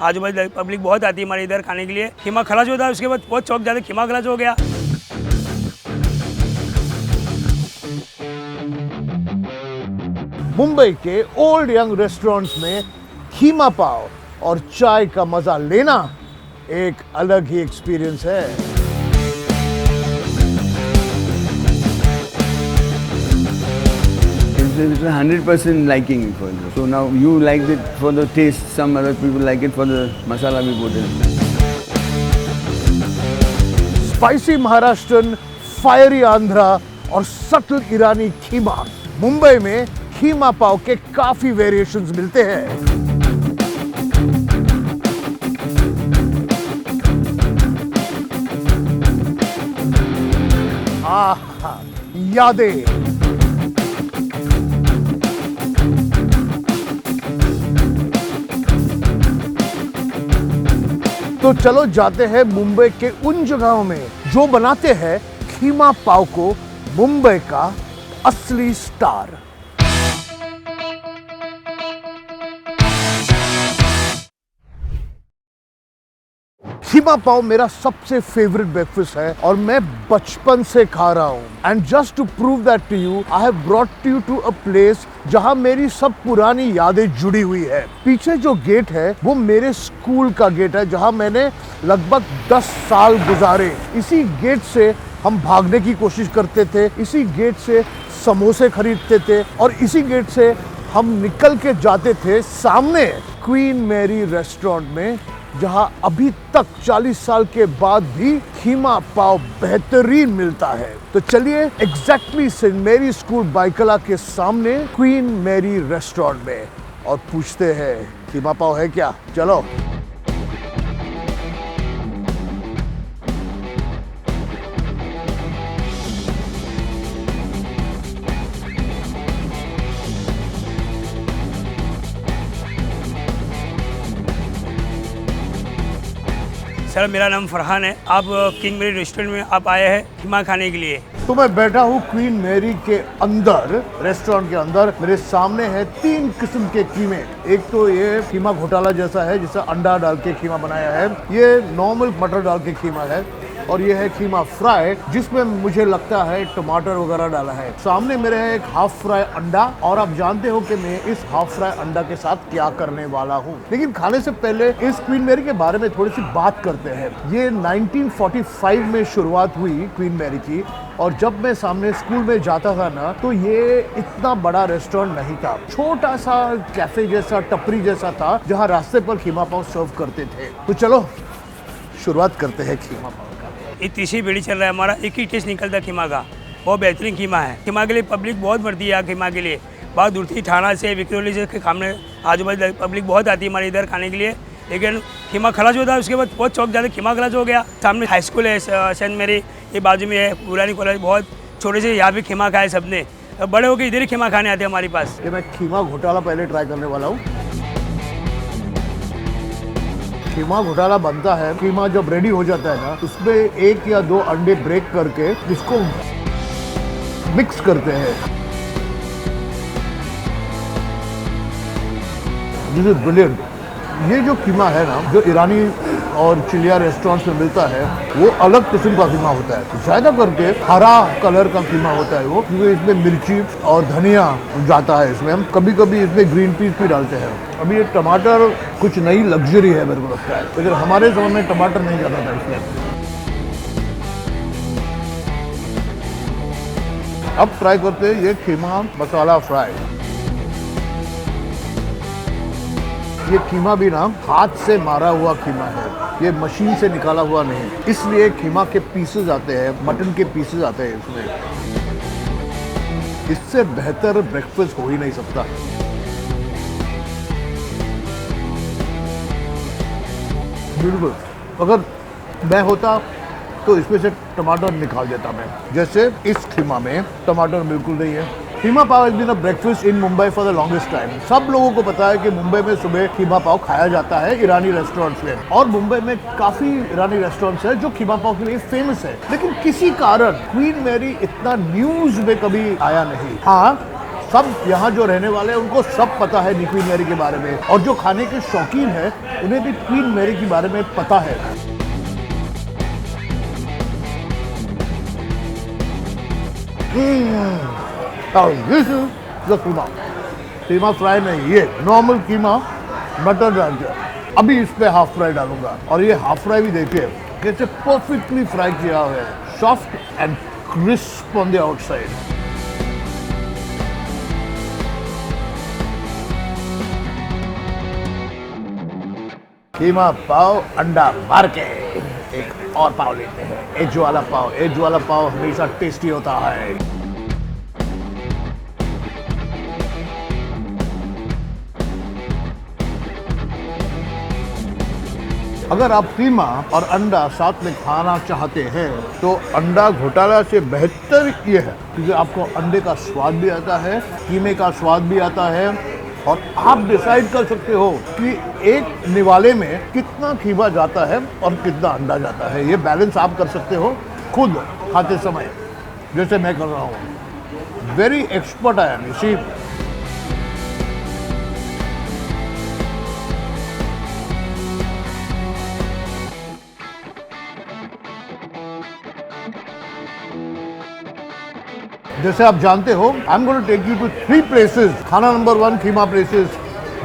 आजू बाजू पब्लिक बहुत आती है हमारे इधर खाने के लिए। कीमा खलास होता है, उसके बाद बहुत चौक जाते कीमा खलास हो गया। मुंबई के ओल्ड यंग रेस्टोरेंट्स में कीमा पाव और चाय का मजा लेना एक अलग ही एक्सपीरियंस है। It's 100% liking for it. So now you liked it for the taste, some other people like it for the masala we put in. Spicy Maharashtrian, fiery Andhra और सटल ईरानी कीमा। मुंबई में कीमा पाव के काफी वेरिएशंस मिलते हैं। आहा, यादें। तो चलो जाते हैं मुंबई के उन जगहों में जो बनाते हैं कीमा पाव को मुंबई का असली स्टार। कीमा पाव मेरा सबसे फेवरेट ब्रेकफास्ट है और मैं बचपन से खा रहा हूँ। And just to prove that to you, I have brought you to a place जहाँ मेरी सब पुरानी यादें जुड़ी हुई है। पीछे जो गेट है वो मेरे स्कूल का गेट है, जहाँ मैंने लगभग 10 साल गुजारे। इसी गेट से हम भागने की कोशिश करते थे, इसी गेट से समोसे खरीदते थे और इसी गेट से हम निकल के जाते थे सामने क्वीन मैरी रेस्टोरेंट में, जहां अभी तक 40 साल के बाद भी कीमा पाव बेहतरीन मिलता है। तो चलिए exactly Saint Mary school Byculla के सामने क्वीन मैरी रेस्टोरेंट में और पूछते हैं कीमा पाव है क्या। चलो। सर मेरा नाम फरहान है। आप किंग मैरी रेस्टोरेंट में आप आए हैं कीमा खाने के लिए। तो मैं बैठा हूँ क्वीन मैरी के अंदर, रेस्टोरेंट के अंदर। मेरे सामने है 3 किस्म के कीमे। एक तो ये कीमा घोटाला जैसा है, जिसे अंडा डाल के कीमा बनाया है। ये नॉर्मल मटर डाल के कीमा है और ये है कीमा फ्राई, जिसमें मुझे लगता है टमाटर वगैरह डाला है। सामने मेरे है एक हाफ फ्राई अंडा और आप जानते हो कि मैं इस हाफ फ्राई अंडा के साथ क्या करने वाला हूँ। लेकिन खाने से पहले इस क्वीन मैरी के बारे में थोड़ी सी बात करते हैं। ये 1945 में शुरुआत हुई क्वीन मैरी की, और जब मैं सामने स्कूल में जाता था ना, तो ये इतना बड़ा रेस्टोरेंट नहीं था। छोटा सा कैफे जैसा, टपरी जैसा था, जहाँ रास्ते पर कीमा पाव सर्व करते थे। तो चलो शुरुआत करते हैं कीमा पाव। ये तीसरी पीढ़ी चल रहा है हमारा। एक ही टेस्ट निकलता है कीमा का, बहुत बेहतरीन कीमा है। कीमा के लिए पब्लिक बहुत बढ़ती है यहाँ कीमा के लिए। बहुत दूर थी, थाना से, विक्रोली से खाने आजू बाजू पब्लिक बहुत आती है हमारे इधर खाने के लिए। लेकिन कीमा खलास होता है, उसके बाद बहुत चौक जाते कीमा खलास हो गया। सामने हाई स्कूल है सेंट मैरी, ये बाजू में है पुरानी कॉलेज। बहुत छोटे से यहाँ भी कीमा खाए सबने, बड़े होकर इधर ही कीमा खाने आते हैं हमारे पास। ये मैं कीमा घोटाला पहले ट्राई करने वाला हूँ। कीमा घोटाला बनता है, कीमा जब रेडी हो जाता है ना, उसमें 1 या 2 अंडे ब्रेक करके इसको मिक्स करते हैं। This is brilliant. ये जो कीमा है ना, जो ईरानी और चिलिया रेस्टोरेंट्स में मिलता है, वो अलग किस्म का कीमा होता है। ज्यादा करके हरा कलर का कीमा होता है वो, क्योंकि इसमें मिर्ची और धनिया जाता है। इसमें हम कभी कभी इसमें ग्रीन पीस भी डालते हैं। अभी ये टमाटर कुछ नई लग्जरी है मेरे को लगता है, लेकिन हमारे समय में टमाटर नहीं जाता था इसमें। अब ट्राई करते हैं ये कीमा मसाला फ्राई। ये कीमा भी ना हाथ से मारा हुआ कीमा है, ये मशीन से निकाला हुआ नहीं, इसलिए कीमा के पीसेस आते हैं, मटन के पीसेस आते हैं इसमें। इससे बेहतर ब्रेकफास्ट हो ही नहीं सकता। बिल्कुल, अगर मैं होता तो इसमें से टमाटर निकाल देता मैं, जैसे इस कीमा में टमाटर बिल्कुल नहीं है। Keema pav has been a breakfast in Mumbai for the longest time. सब लोगों को पता है कि मुंबई में सुबह कीमा पाव खाया जाता है ईरानी रेस्टोरेंट्स में, और मुंबई में काफी ईरानी रेस्टोरेंट्स हैं जो कीमा पाव के लिए फेमस है। लेकिन किसी कारण क्वीन मैरी इतना न्यूज में कभी आया नहीं। हाँ, सब यहाँ जो रहने वाले हैं उनको सब पता है क्वीन मैरी के बारे में, और जो खाने के शौकीन है उन्हें भी क्वीन मैरी के बारे में पता है। This is the keema. Keema fry नहीं, ये नॉर्मल कीमा मटर डाल के अभी इस पे हाफ फ्राई डालूंगा, और ये हाफ फ्राई भी देखिए कैसे परफेक्टली फ्राई किया हुआ है, soft and crisp on the outside. Keema pav अंडा मार के एक और पाव लेते हैं, एज वाला पाव। एज वाला पाव हमेशा टेस्टी होता है। अगर आप कीमा और अंडा साथ में खाना चाहते हैं तो अंडा घोटाला से बेहतर ये है, क्योंकि आपको अंडे का स्वाद भी आता है, कीमे का स्वाद भी आता है, और आप डिसाइड कर सकते हो कि एक निवाले में कितना कीमा जाता है और कितना अंडा जाता है। ये बैलेंस आप कर सकते हो खुद खाते समय, जैसे मैं कर रहा हूँ। Very expert I am, see. जैसे आप जानते हो, I am going to take you to 3 places. खाना number 1 keema places,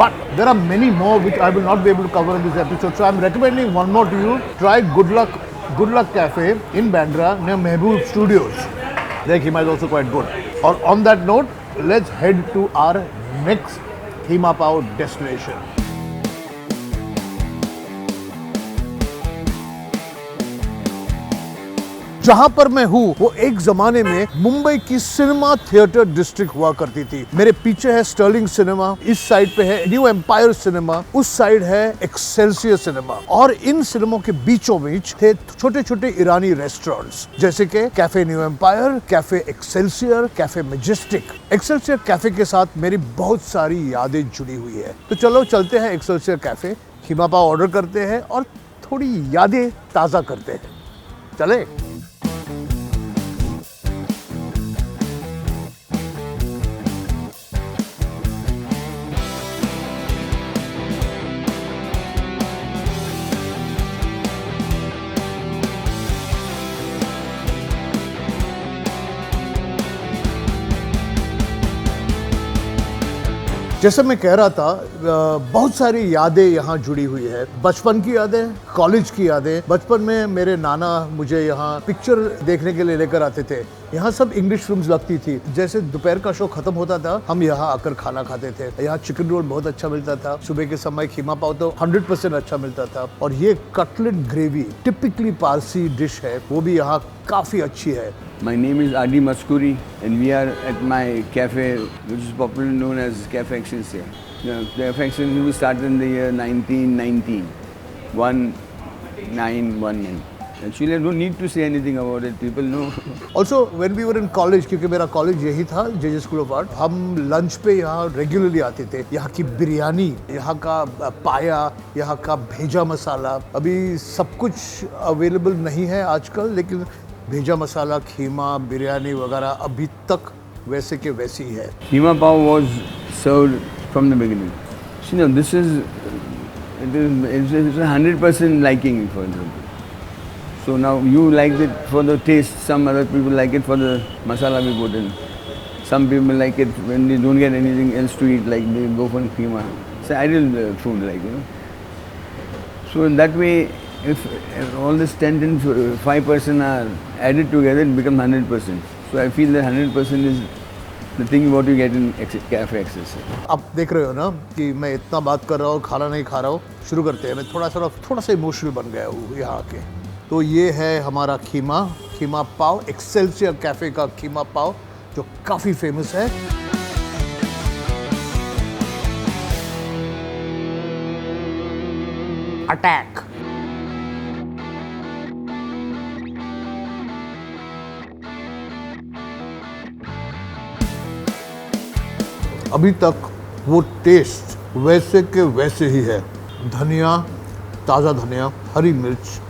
but there are many more which I will not be able to cover in this episode. So I am recommending one more to you. Try Good Luck Cafe in Bandra near Mehboob Studios. Their keema is also quite good. Or on that note, let's head to our next keema pav destination. जहां पर मैं हूं वो एक जमाने में मुंबई की cinema theatre district हुआ करती थी। मेरे पीछे है स्टर्लिंग सिनेमा, इस साइड पे है न्यू एम्पायर सिनेमा, उस साइड है एक्सेल्सियर सिनेमा, और इन सिनेमा के बीचों बीच थे छोटे छोटे ईरानी रेस्टोरेंट्स, जैसे कि cafe New Empire, cafe Excelsior, cafe Majestic. Excelsior cafe के साथ मेरी बहुत सारी यादें जुड़ी हुई है, तो चलो चलते हैं एक्सेल्सियर कैफे, कीमा पाव ऑर्डर करते हैं और थोड़ी यादें ताजा करते हैं। चले। जैसे मैं कह रहा था, बहुत सारी यादें यहाँ जुड़ी हुई है। बचपन की यादें, कॉलेज की यादें। बचपन में मेरे नाना मुझे यहाँ पिक्चर देखने के लिए लेकर आते थे। यहाँ सब इंग्लिश फिल्म्स लगती थी। जैसे दोपहर का शो खत्म होता था, हम यहाँ आकर खाना खाते थे। यहाँ चिकन रोल बहुत अच्छा मिलता था। सुबह के समय कीमा पाव तो 100% अच्छा मिलता था। और ये cutlet gravy typically Parsi dish है, वो भी यहाँ काफ़ी अच्छी है। My name is Adi Maskuri and we are at my cafe, which is popularly known as Cafe Excelsior. Cafe Excelsior was started in the year 1919, 1919. Actually, I don't need to say anything about it. People know. Also, when we were in college, क्योंकि मेरा college यही था, JJ School of Art, हम lunch पे यहाँ regularly आते थे। यहाँ की बिरयानी, यहाँ का पाया, यहाँ का भेजा मसाला, अभी सब कुछ अवेलेबल नहीं है आजकल, लेकिन भेजा मसाला, खीमा, बिरयानी वगैरह अभी तक वैसे के वैसी है। Keema pav was served from the beginning. So, you know, this is it is 100% liking for example. So now you liked it for the taste. Some other people like it for the masala we put in. Some people like it when they don't get anything else to eat, like they go for keema. It's ideal food, like, you know. So in that way, if all this 10 and 5% are added together, it becomes 100%. So I feel that 100% is the thing what you get in Cafe Excelsior. आप देख रहे हो ना कि मैं इतना बात कर रहा हूँ, खाना नहीं खा रहा हूँ। शुरू करते हैं। मैं थोड़ा सा इमोशनल बन गया हूँ यहाँ आके। तो ये है हमारा कीमा पाव, एक्सेल्सियर कैफे का कीमा पाव, जो काफ़ी फेमस है। अटैक। अभी तक वो टेस्ट वैसे के वैसे ही है। धनिया, ताज़ा धनिया, हरी मिर्च,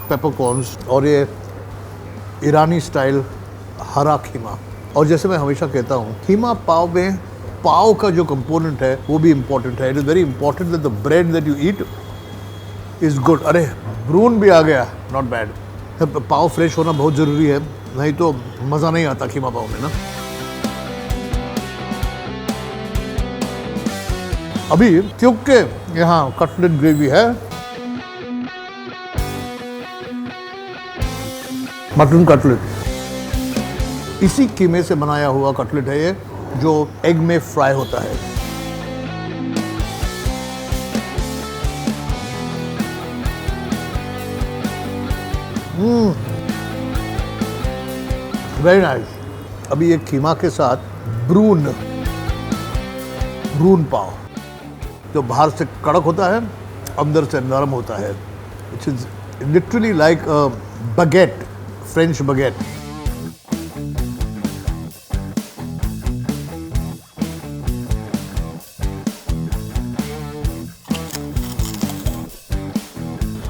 पेपरकॉर्न्स और ये ईरानी स्टाइल हरा कीमा, और जैसे मैं हमेशा कहता हूँ, कीमा पाव में पाव का जो कंपोनेंट है वो भी इम्पोर्टेंट है. It is very important that the bread that you eat is good. अरे ब्रून भी आ गया, नॉट बैड. पाव फ्रेश होना बहुत ज़रूरी है, नहीं तो मज़ा नहीं आता कीमा पाव में ना. अभी क्योंकि यहाँ कटलेट ग्रेवी है, मटन कटलेट, इसी कीमे से बनाया हुआ कटलेट है ये, जो एग में फ्राई होता है. Very nice. अभी ये कीमा के साथ ब्रून पाव, जो बाहर से कड़क होता है, अंदर से नरम होता है. It is literally like a baguette, French baguette.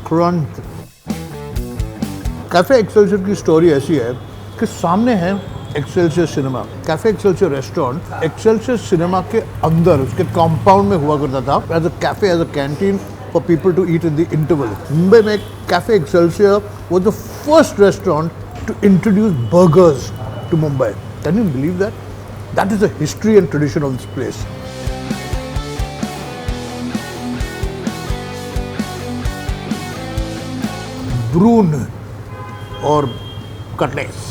Crunch. Cafe Excelsior की स्टोरी ऐसी है कि सामने है Excelsior cinema. Cafe Excelsior restaurant Excelsior cinema के अंदर उसके कंपाउंड में हुआ करता था, as a cafe, as a canteen for people to eat in the interval. Mumbai में cafe Excelsior was the first restaurant to introduce burgers to Mumbai. Can you believe that? That is the history and tradition of this place. Brun और cutlets.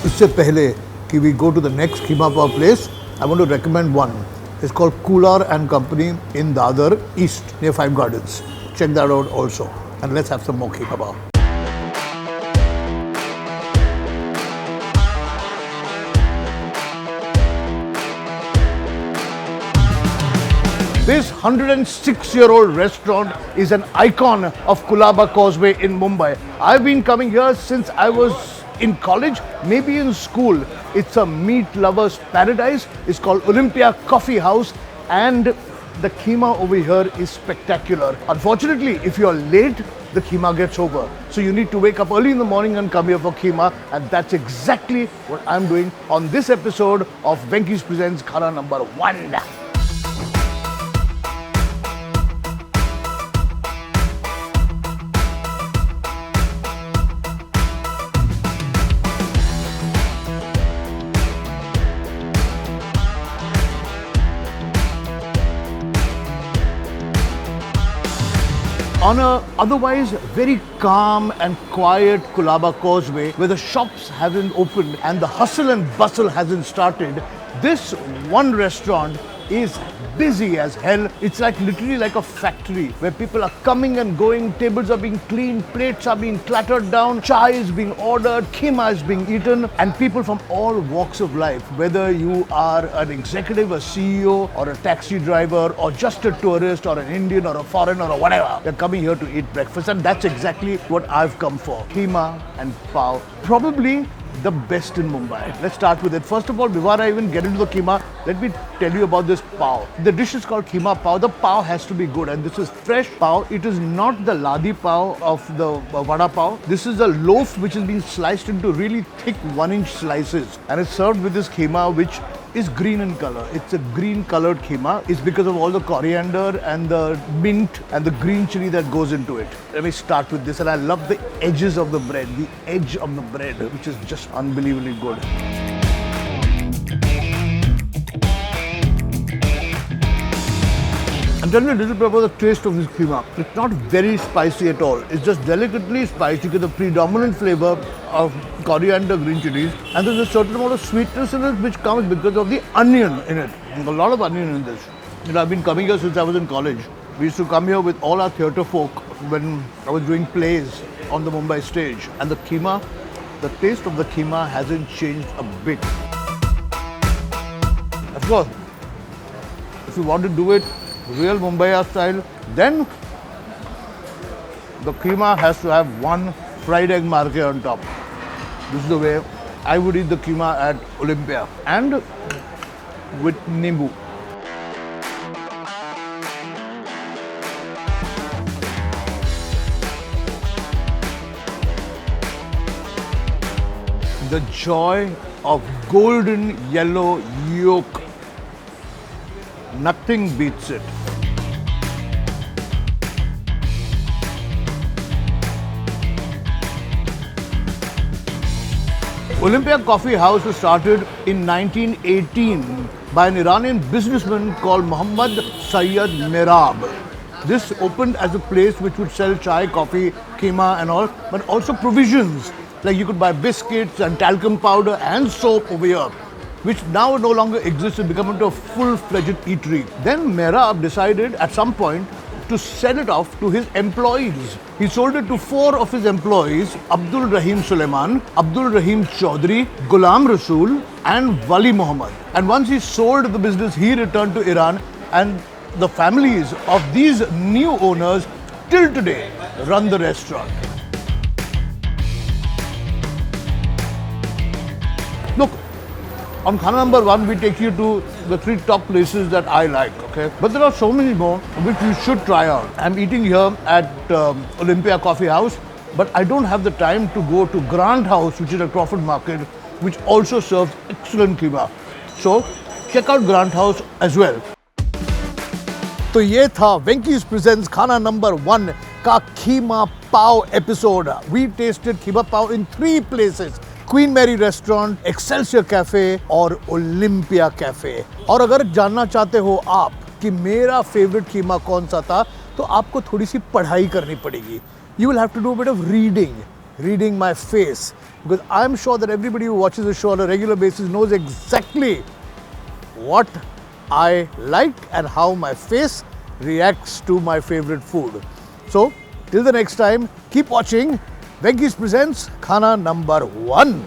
इससे पहले कि we go to the next keema pav place, I want to recommend one. It's called Kular and Company in Dadar East near Five Gardens. Check that out also. And let's have some more keema pav. This 106-year-old restaurant is an icon of Kulaba Causeway in Mumbai. I've been coming here since I was in college, maybe in school. It's a meat lover's paradise. It's called Olympia Coffee House, and the keema over here is spectacular. Unfortunately, if you're late, the keema gets over. So you need to wake up early in the morning and come here for keema, and that's exactly what I'm doing on this episode of Venky's Presents Khana number 1. On a otherwise very calm and quiet Kulaba Causeway, where the shops haven't opened and the hustle and bustle hasn't started, this one restaurant is busy as hell. It's like literally like a factory where people are coming and going, tables are being cleaned, plates are being clattered down, chai is being ordered, keema is being eaten, and people from all walks of life, whether you are an executive, a CEO, or a taxi driver, or just a tourist, or an Indian, or a foreigner, or whatever, they're coming here to eat breakfast, and that's exactly what I've come for. Keema and pav. Probably the best in Mumbai. Let's start with it. First of all, before I even get into the keema, let me tell you about this pav. The dish is called keema pav. The pav has to be good, and this is fresh pav. It is not the ladi pav of the vada pav. This is a loaf which is being sliced into really thick 1-inch slices, and it's served with this keema, which is green in color. It's a green colored keema. It's because of all the coriander and the mint and the green chili that goes into it. Let me start with this, and I love the edges of the bread, the edge of the bread, which is just unbelievably good. I'm telling you a little bit about the taste of this keema. It's not very spicy at all. It's just delicately spicy. You get the predominant flavor of coriander, green chilies, and there's a certain amount of sweetness in it which comes because of the onion in it. There's a lot of onion in this. You know, I've been coming here since I was in college. We used to come here with all our theatre folk when I was doing plays on the Mumbai stage. And the keema, the taste of the keema hasn't changed a bit. Of course, if you want to do it real Mumbai style, then the keema has to have one fried egg marke on top. This is the way I would eat the keema at Olympia, and with nimbu. the joy of golden yellow yolk. Nothing beats it. Olympia Coffee House was started in 1918 by an Iranian businessman called Muhammad Sayyid Merab. This opened as a place which would sell chai, coffee, keema and all, but also provisions. Like you could buy biscuits and talcum powder and soap over here, which now no longer exists and become into a full-fledged eatery. Then Merab decided at some point to sell it off to his employees. He sold it to 4 of his employees, Abdul Rahim Suleiman, Abdul Rahim Chaudhry, Ghulam Rasool and Wali Muhammad. And once he sold the business, he returned to Iran, and the families of these new owners till today run the restaurant. Look, on Khana number 1, we take you to the 3 top places that I like, okay? But there are so many more which you should try out. I'm eating here at Olympia Coffee House, but I don't have the time to go to Grant House, which is at Crawford Market, which also serves excellent keema. So, check out Grant House as well. तो ये था Venky's Presents खाना number 1 का खीमा पाव episode. We tasted keema pav in 3 places. Queen Mary restaurant, Excelsior cafe और Olympia cafe. और अगर जानना चाहते हो आप कि मेरा फेवरेट कीमा कौन सा था, तो आपको थोड़ी सी पढ़ाई करनी पड़ेगी. You will have to do a bit of reading my face, because I'm sure that everybody who watches the show on a regular basis knows exactly what I like and how my face reacts to my favorite food. So, till the next time, keep watching Venky's Presents Khana number 1.